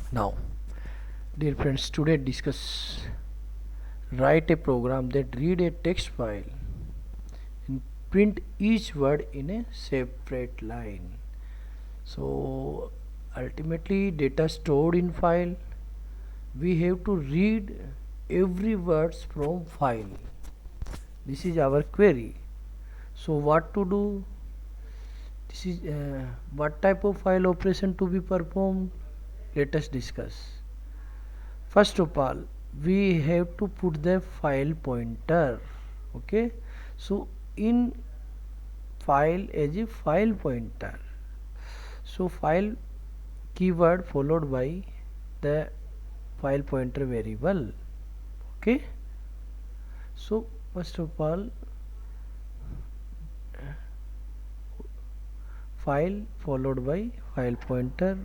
Now, dear friends, today discuss write a program that read a text file and print each word in a separate line. So ultimately data stored in file, we have to read every words from file. This is our query. So what to do? This is what type of file operation to be performed. Let us discuss. First of all, we have to put the file pointer. Okay, so in file as a file pointer, so file keyword followed by the file pointer variable. Okay, so first of all, file followed by file pointer.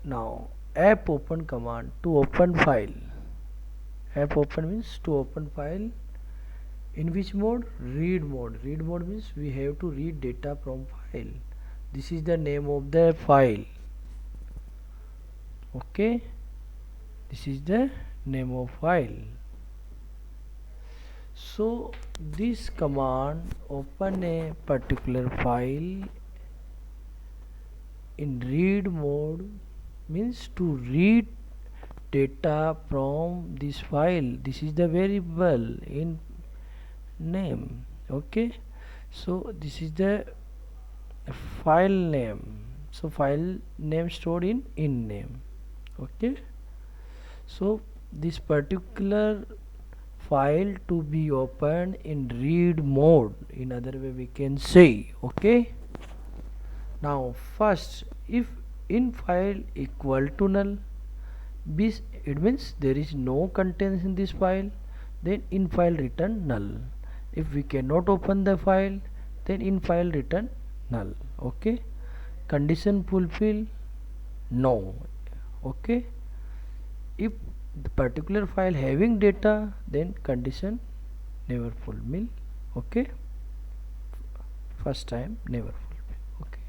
Now app open command to open file. App open means to open file. In which mode? Read mode. Read mode means we have to read data from file. This is the name of the file. Okay, this is the name of file. So this command open a particular file in read mode means to read data from this file. This is the variable in name. Okay, so this is the file name. So file name stored in name. Okay, so this particular file to be opened in read mode, in other way we can say. Okay, now first, if in file equal to null, it means there is no contents in this file, then in file return null. If we cannot open the file, then in file return null. Okay, condition fulfill, no. Okay, if the particular file having data, then condition never fulfill. Okay, first time never fulfill. Okay,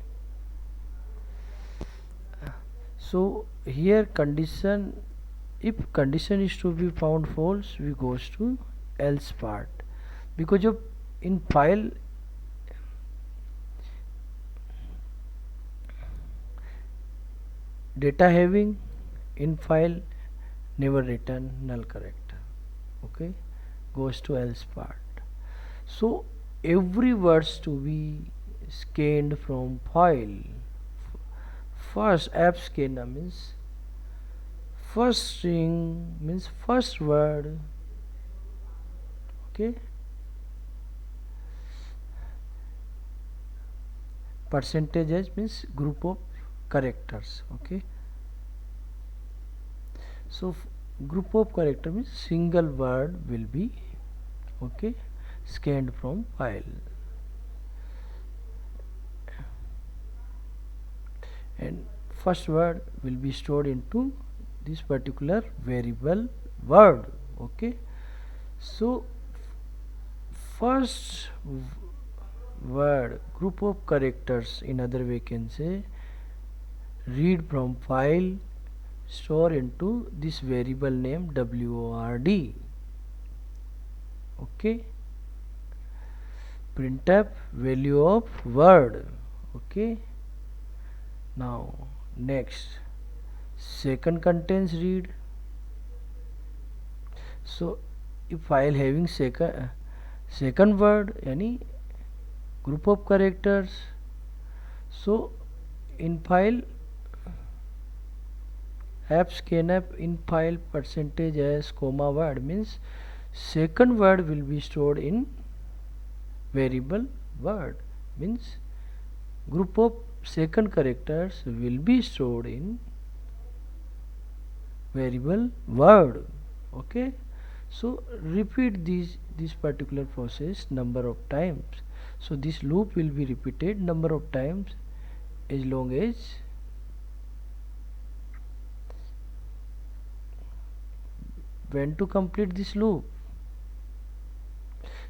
so here condition, if condition is to be found false, we goes to else part, because of in file data having, in file never return null character. Okay, goes to else part. So every words to be scanned from file. First app scanner means first string means first word. Okay, percentage h means group of characters. Okay, so group of character means single word will be, okay, scanned from file, and first word will be stored into this particular variable word. Okay, so first word group of characters, in other way can say read from file, store into this variable name word. Okay, printf value of word. Okay, now next second contains read. So if file having second word, any group of characters, so in file app scanf in file percentage s comma word means second word will be stored in variable word, means group of second characters will be stored in variable word. Okay, so repeat this particular process number of times. So this loop will be repeated number of times as long as when to complete this loop.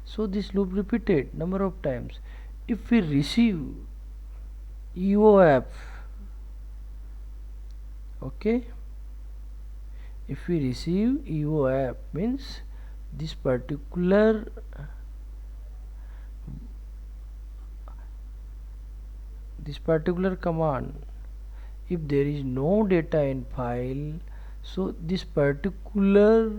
So this loop repeated number of times. If we receive EOF Okay, if we receive EOAP means this particular command, if there is no data in file, so this particular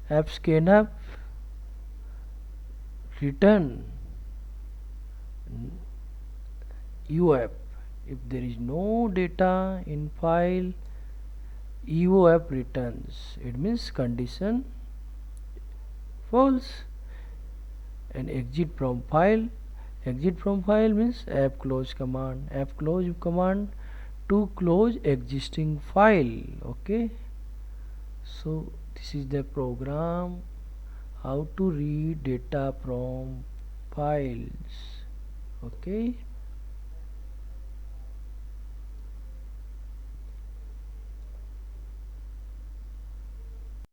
app scanf return EOAP. If there is no data in file, EOAP returns. It means condition false. And exit from file. Exit from file means app close command. App close command to close existing file. Okay. So this is the program how to read data from files. Okay.